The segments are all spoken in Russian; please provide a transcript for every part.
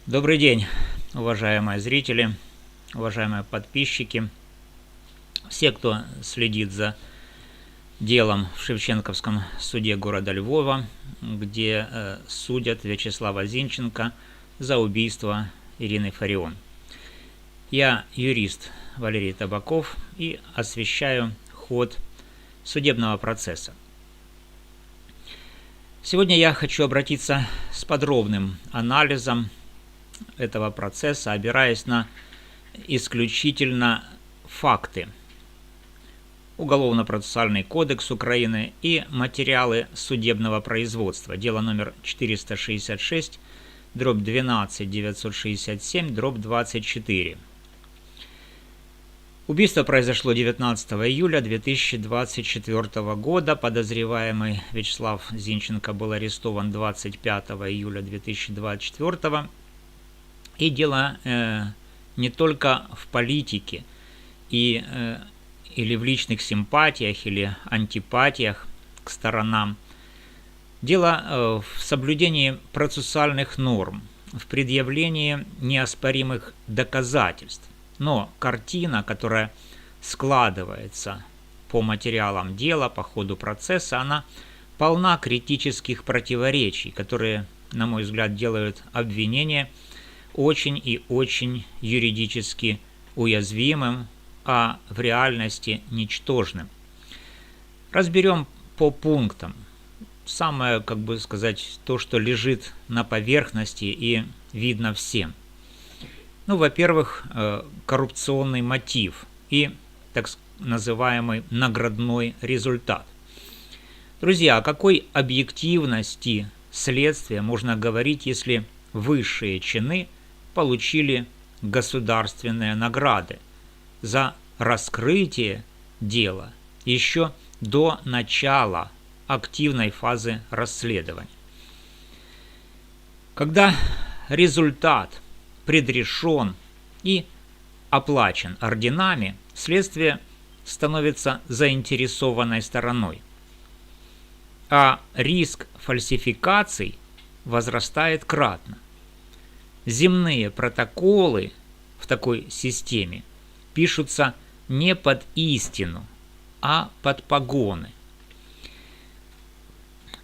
Добрый день, уважаемые зрители, уважаемые подписчики, все, кто следит за делом в Шевченковском суде города Львова, где судят Вячеслава Зинченко за убийство Ирины Фарион. Я юрист Валерий Табаков и освещаю ход судебного процесса. Сегодня я хочу обратиться с подробным анализом этого процесса, опираясь на исключительно факты. Уголовно-процессуальный кодекс Украины и материалы судебного производства. Дело номер 466/12-967/24. Убийство произошло 19 июля 2024 года. Подозреваемый Вячеслав Зинченко был арестован 25 июля 2024 года. И дело не только в политике или в личных симпатиях или антипатиях к сторонам. Дело в соблюдении процессуальных норм, в предъявлении неоспоримых доказательств. Но картина, которая складывается по материалам дела, по ходу процесса, она полна критических противоречий, которые, на мой взгляд, делают обвинение очень и очень юридически уязвимым, а в реальности ничтожным. Разберем по пунктам. Самое, то, что лежит на поверхности и видно всем. Во-первых, коррупционный мотив и так называемый наградной результат. Друзья, о какой объективности следствия можно говорить, если высшие чины получили государственные награды за раскрытие дела еще до начала активной фазы расследования? Когда результат предрешен и оплачен орденами, следствие становится заинтересованной стороной, а риск фальсификаций возрастает кратно. Земные протоколы в такой системе пишутся не под истину, а под погоны.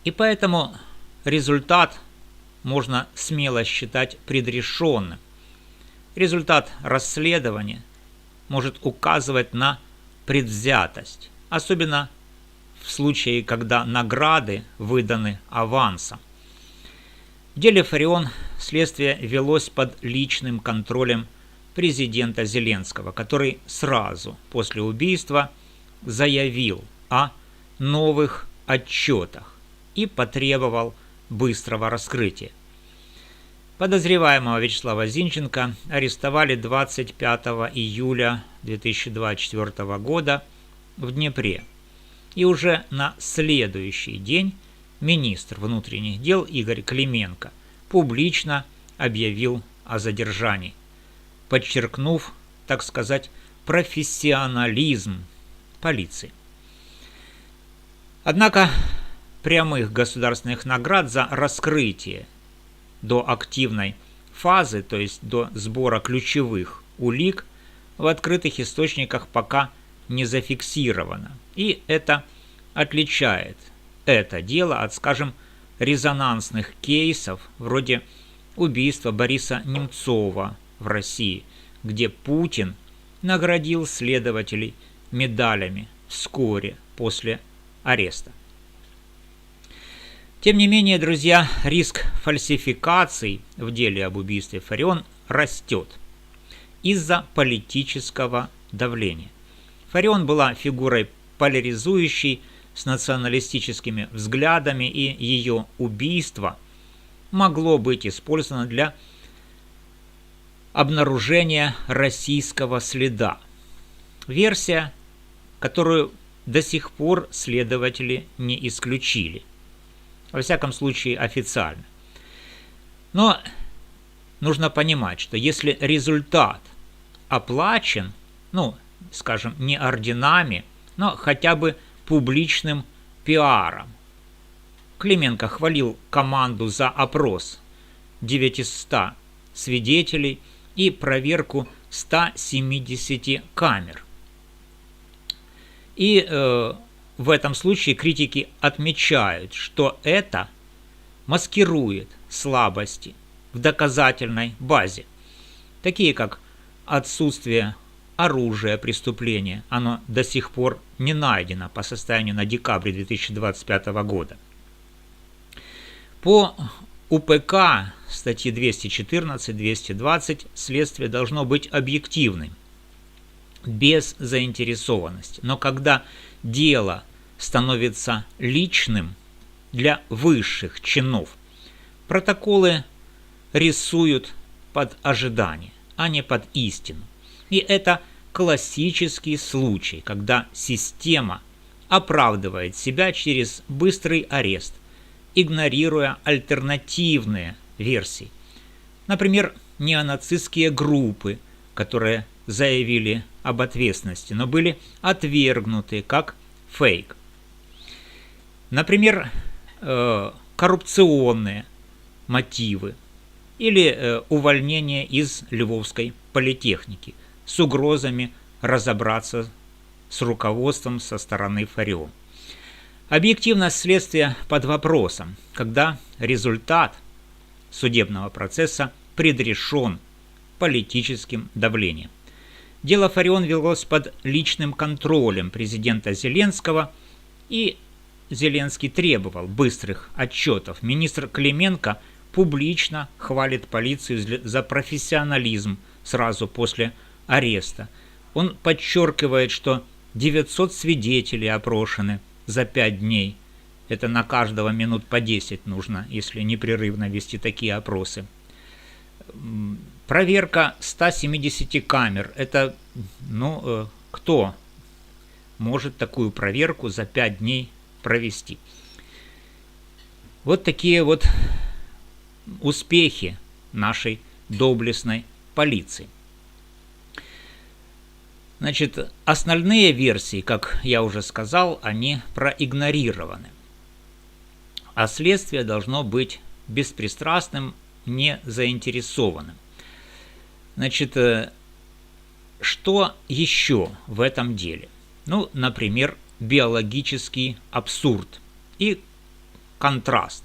И поэтому результат можно смело считать предрешенным. Результат расследования может указывать на предвзятость, особенно в случае, когда награды выданы авансом. В деле Фарион следствие велось под личным контролем президента Зеленского, который сразу после убийства заявил о новых отчетах и потребовал быстрого раскрытия. Подозреваемого Вячеслава Зинченко арестовали 25 июля 2024 года в Днепре. И уже на следующий день министр внутренних дел Игорь Клименко публично объявил о задержании, подчеркнув, так сказать, профессионализм полиции. Однако прямых государственных наград за раскрытие до активной фазы, то есть до сбора ключевых улик, в открытых источниках пока не зафиксировано. И это отличает это дело от, скажем, резонансных кейсов вроде убийства Бориса Немцова в России, где Путин наградил следователей медалями вскоре после ареста. Тем не менее, друзья, риск фальсификаций в деле об убийстве Фарион растет из-за политического давления. Фарион была фигурой поляризующей, с националистическими взглядами, и ее убийство могло быть использовано для обнаружения российского следа. Версия, которую до сих пор следователи не исключили. Во всяком случае, официально. Но нужно понимать, что если результат оплачен, скажем, не орденами, но хотя бы публичным пиаром. Клименко хвалил команду за опрос 900 свидетелей и проверку 170 камер. И в этом случае критики отмечают, что это маскирует слабости в доказательной базе, такие как отсутствие оружия преступления, оно до сих пор не найдено по состоянию на декабрь 2025 года. По УПК статьи 214-220 следствие должно быть объективным, без заинтересованности. Но когда дело становится личным для высших чинов, протоколы рисуют под ожидание, а не под истину. И это классический случай, когда система оправдывает себя через быстрый арест, игнорируя альтернативные версии. Например, неонацистские группы, которые заявили об ответственности, но были отвергнуты как фейк. Например, коррупционные мотивы или увольнение из Львовской политехники с угрозами разобраться с руководством со стороны ФАРИОН. Объективность следствия под вопросом, когда результат судебного процесса предрешен политическим давлением. Дело ФАРИОН велось под личным контролем президента Зеленского, и Зеленский требовал быстрых отчетов. Министр Клименко публично хвалит полицию за профессионализм сразу после ареста. Он подчеркивает, что 900 свидетелей опрошены за 5 дней. Это на каждого минут по 10 нужно, если непрерывно вести такие опросы. Проверка 170 камер. Это, кто может такую проверку за 5 дней провести? Вот такие вот успехи нашей доблестной полиции. Значит, остальные версии, как я уже сказал, они проигнорированы. А следствие должно быть беспристрастным, не заинтересованным. Значит, что еще в этом деле? Например, биологический абсурд и контраст.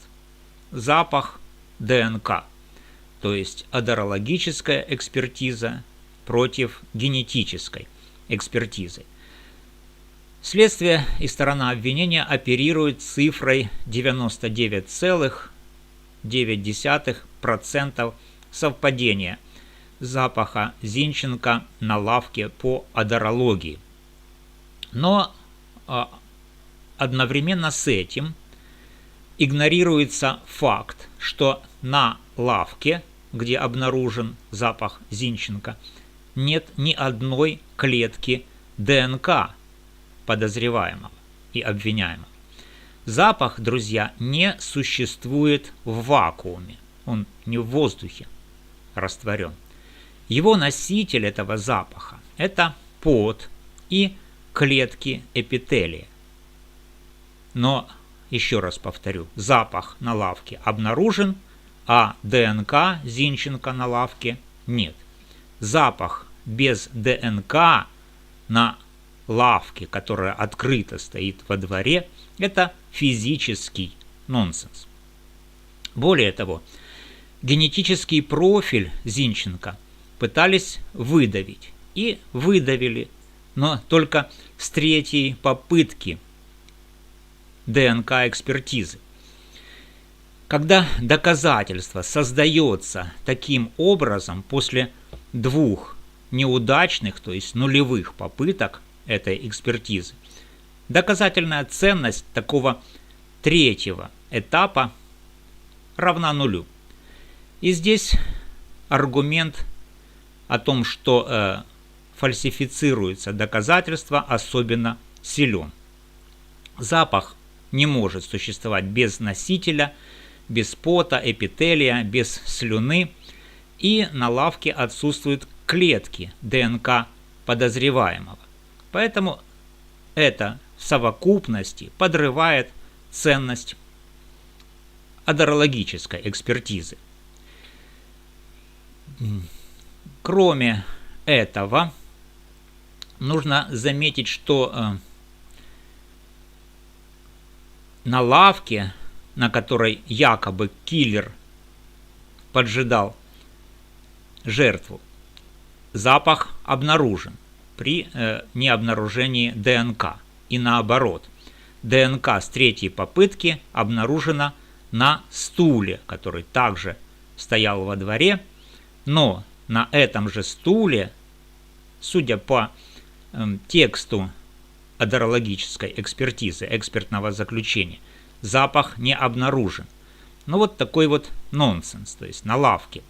Запах ДНК, то есть одерологическая экспертиза против генетической экспертизы. Следствие и сторона обвинения оперируют цифрой 99,9% совпадения запаха Зинченко на лавке по одерологии. Но одновременно с этим игнорируется факт, что на лавке, где обнаружен запах Зинченко, нет ни одной клетки ДНК подозреваемого и обвиняемого. Запах, друзья, не существует в вакууме, он не в воздухе растворен. Его носитель этого запаха – это пот и клетки эпителия. Но, еще раз повторю, запах на лавке обнаружен, а ДНК Зинченко на лавке нет. Запах без ДНК на лавке, которая открыто стоит во дворе, это физический нонсенс. Более того, генетический профиль Зинченко пытались выдавить и выдавили, но только с 3-й попытки ДНК-экспертизы. Когда доказательство создается таким образом после 2 неудачных, то есть нулевых попыток этой экспертизы, доказательная ценность такого 3-го этапа равна нулю. И здесь аргумент о том, что фальсифицируется доказательство, особенно силен. Запах не может существовать без носителя, без пота, эпителия, без слюны, и на лавке отсутствуют клетки ДНК подозреваемого. Поэтому это в совокупности подрывает ценность одерологической экспертизы. Кроме этого, нужно заметить, что на лавке, на которой якобы киллер поджидал жертву, запах обнаружен при необнаружении ДНК. И наоборот, ДНК с третьей попытки обнаружена на стуле, который также стоял во дворе, но на этом же стуле, судя по тексту одерологической экспертизы, экспертного заключения, запах не обнаружен. Ну вот такой вот нонсенс. То есть на лавке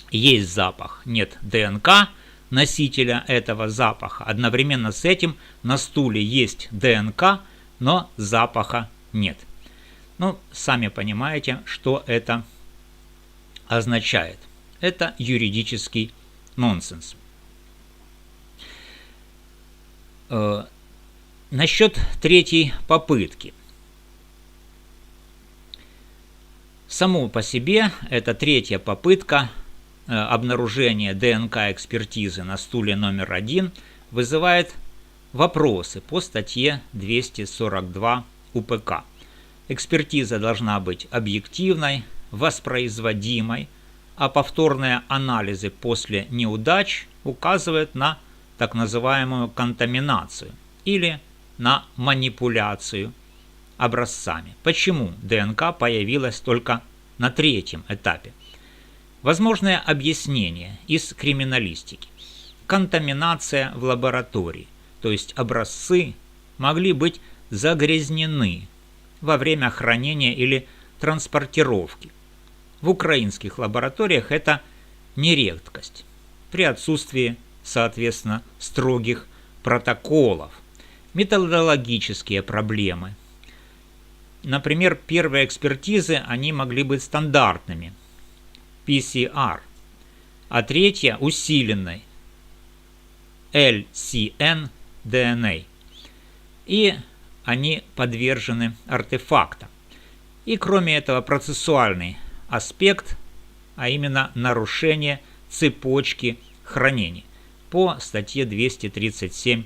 есть запах, нет ДНК носителя этого запаха. Одновременно с этим на стуле есть ДНК, но запаха нет. Ну, сами понимаете, что это означает. Это юридический нонсенс. Насчет третьей попытки. Само по себе эта третья попытка обнаружения ДНК-экспертизы на стуле номер 1 вызывает вопросы по статье 242 УПК. Экспертиза должна быть объективной, воспроизводимой, а повторные анализы после неудач указывают на так называемую контаминацию или на манипуляцию образцами. Почему ДНК появилась только на третьем этапе? Возможное объяснение из криминалистики. Контаминация в лаборатории, то есть образцы могли быть загрязнены во время хранения или транспортировки. В украинских лабораториях это не редкость, при отсутствии, соответственно, строгих протоколов. Методологические проблемы. Например, первые экспертизы, они могли быть стандартными, PCR, а третья усиленной, LCN-DNA. И они подвержены артефактам. И кроме этого процессуальный аспект, а именно нарушение цепочки хранения по статье 237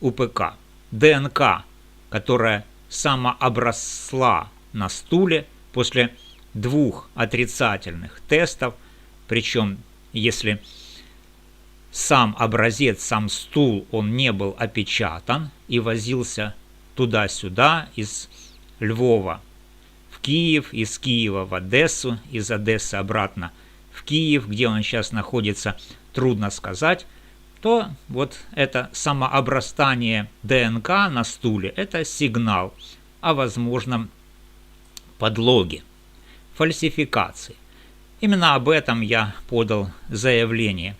УПК. ДНК, которая самообросла на стуле после 2 отрицательных тестов, причем если сам образец, сам стул, он не был опечатан и возился туда-сюда из Львова в Киев, из Киева в Одессу, из Одессы обратно в Киев, где он сейчас находится, трудно сказать, то вот это самообрастание ДНК на стуле – это сигнал о возможном подлоге, фальсификации. Именно об этом я подал заявление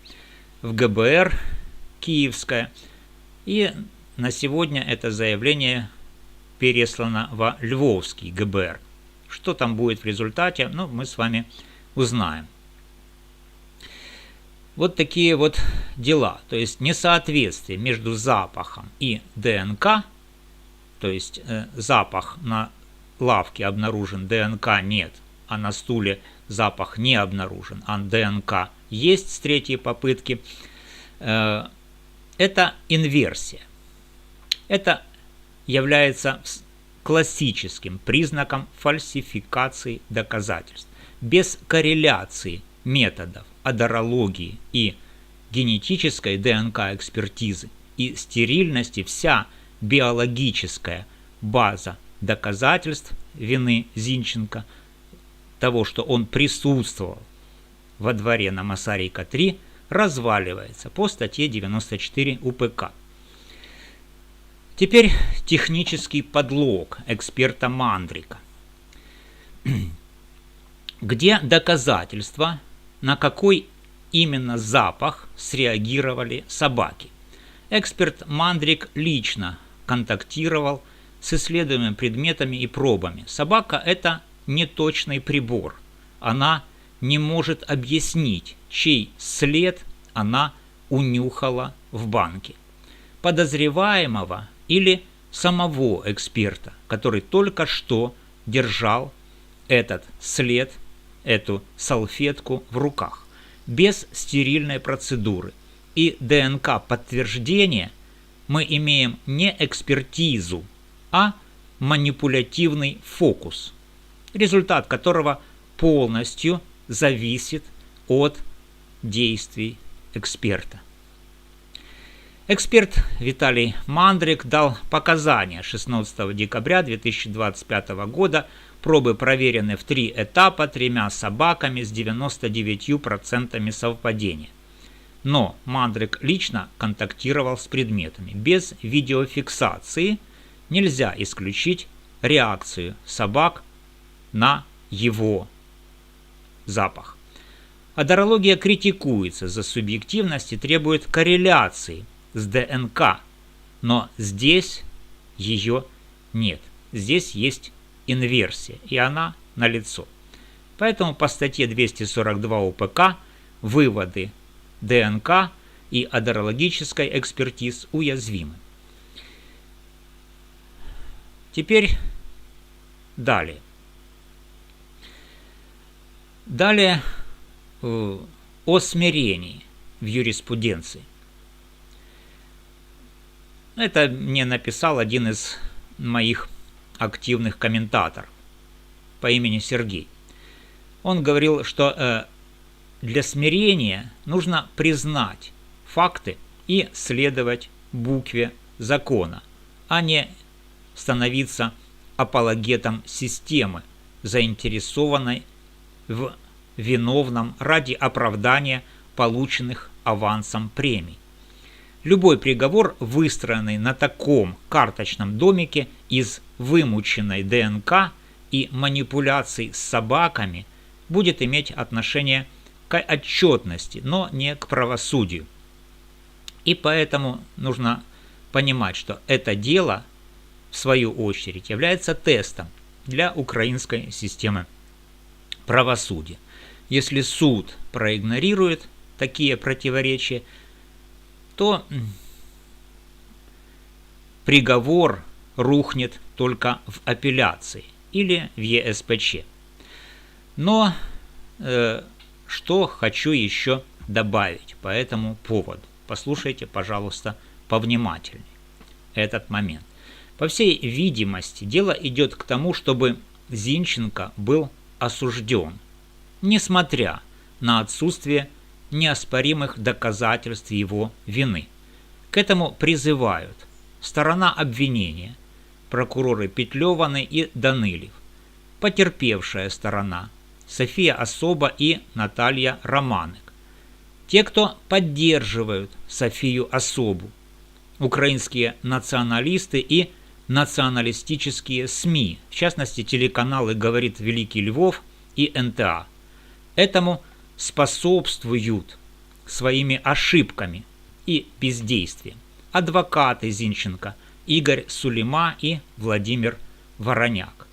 в ГБР Киевское, и на сегодня это заявление переслано во Львовский ГБР. Что там будет в результате, ну, мы с вами узнаем. Вот такие вот дела, то есть несоответствие между запахом и ДНК, то есть запах на лавке обнаружен, ДНК нет, а на стуле запах не обнаружен, а ДНК есть с третьей попытки. Это инверсия. Это является классическим признаком фальсификации доказательств. Без корреляции методов одерологии и генетической ДНК-экспертизы и стерильности вся биологическая база доказательств вины Зинченко, того, что он присутствовал во дворе на Масарика-3, разваливается по статье 94 УПК. Теперь технический подлог эксперта Мандрика. Где доказательства, на какой именно запах среагировали собаки? Эксперт Мандрик лично контактировал с исследуемыми предметами и пробами. Собака – это неточный прибор. Она не может объяснить, чей след она унюхала в банке. Подозреваемого или самого эксперта, который только что держал этот след, эту салфетку в руках. без стерильной процедуры. И ДНК-подтверждение мы имеем не экспертизу, а манипулятивный фокус, результат которого полностью зависит от действий эксперта. Эксперт Виталий Мандрик дал показания 16 декабря 2025 года. Пробы проверены в 3 этапа 3 собаками с 99% совпадения. Но Мандрик лично контактировал с предметами. Без видеофиксации нельзя исключить реакцию собак на его запах. Одерология критикуется за субъективность и требует корреляции с ДНК, но здесь ее нет. Здесь есть инверсия, и она налицо. Поэтому по статье 242 УПК выводы ДНК и одерологической экспертиз уязвимы. Теперь далее. Далее о смирении в юриспруденции. Это мне написал один из моих активных комментаторов по имени Сергей. Он говорил, что для смирения нужно признать факты и следовать букве закона, а не становиться апологетом системы, заинтересованной в виновном ради оправдания полученных авансом премий. Любой приговор, выстроенный на таком карточном домике из вымученной ДНК и манипуляций с собаками, будет иметь отношение к отчетности, но не к правосудию. И поэтому нужно понимать, что это дело, в свою очередь, является тестом для украинской системы правосудия. Если суд проигнорирует такие противоречия, то приговор рухнет только в апелляции или в ЕСПЧ. Но что хочу еще добавить по этому поводу. Послушайте, пожалуйста, повнимательнее этот момент. По всей видимости, дело идет к тому, чтобы Зинченко был осужден, несмотря на отсутствие неоспоримых доказательств его вины. К этому призывают сторона обвинения, прокуроры Петлеваны и Данылев, потерпевшая сторона София Особа и Наталья Романек, те, кто поддерживают Софию Особу, украинские националисты и националистические СМИ, в частности телеканалы «Говорит Великий Львов» и НТА. Этому способствуют своими ошибками и бездействием адвокаты Зинченко Игорь Сулейма и Владимир Вороняк.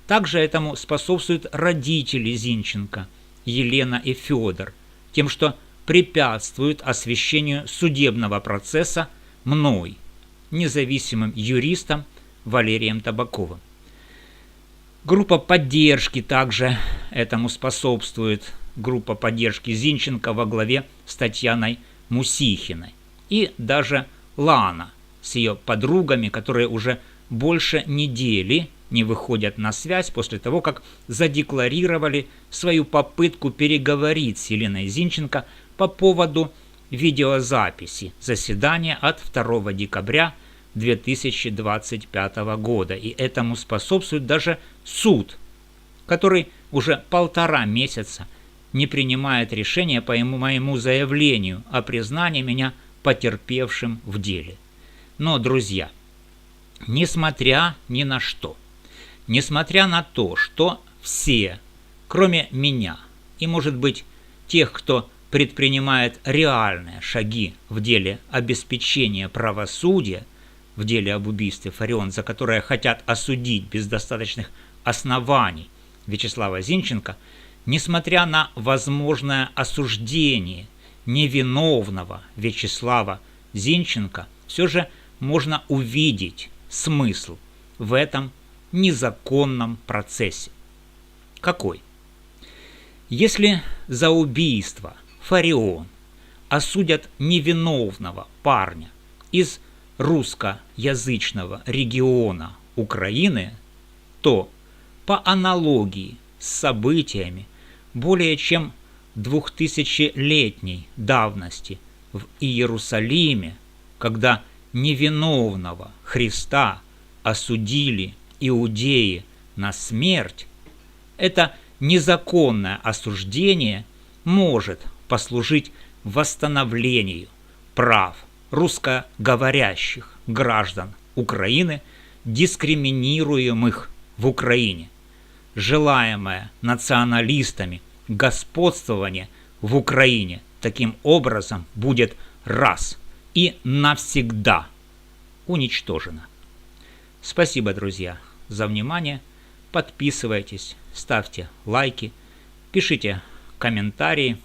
Также этому способствуют родители Зинченко Елена и Федор, тем, что препятствуют освещению судебного процесса мной, независимым юристом Валерием Табаковым. Группа поддержки также этому способствует. Группа поддержки Зинченко во главе с Татьяной Мусихиной. И даже Лана с ее подругами, которые уже больше недели не выходят на связь после того, как задекларировали свою попытку переговорить с Еленой Зинченко по поводу видеозаписи заседания от 2 декабря 2025 года. И этому способствует даже суд, который уже 1,5 месяца не принимает решения по моему заявлению о признании меня потерпевшим в деле. Но, друзья, несмотря ни на что, несмотря на то, что все, кроме меня и, может быть, тех, кто предпринимает реальные шаги в деле обеспечения правосудия, в деле об убийстве Фарион, за которое хотят осудить без достаточных оснований Вячеслава Зинченко, несмотря на возможное осуждение невиновного Вячеслава Зинченко, все же можно увидеть смысл в этом незаконном процессе. Какой? Если за убийство Фарион осудят невиновного парня из русскоязычного региона Украины, то по аналогии с событиями более чем 2000-летней давности в Иерусалиме, когда невиновного Христа осудили иудеи на смерть, это незаконное осуждение может послужить восстановлению прав русскоговорящих граждан Украины, дискриминируемых в Украине. Желаемое националистами господствование в Украине таким образом будет раз и навсегда уничтожено. Спасибо, друзья, за внимание. Подписывайтесь, ставьте лайки, пишите комментарии,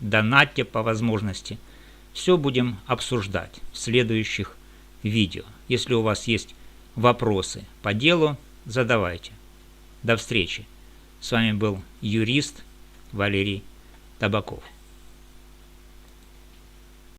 донатьте по возможности. Все будем обсуждать в следующих видео. Если у вас есть вопросы по делу, задавайте. До встречи. С вами был юрист Валерий Табаков.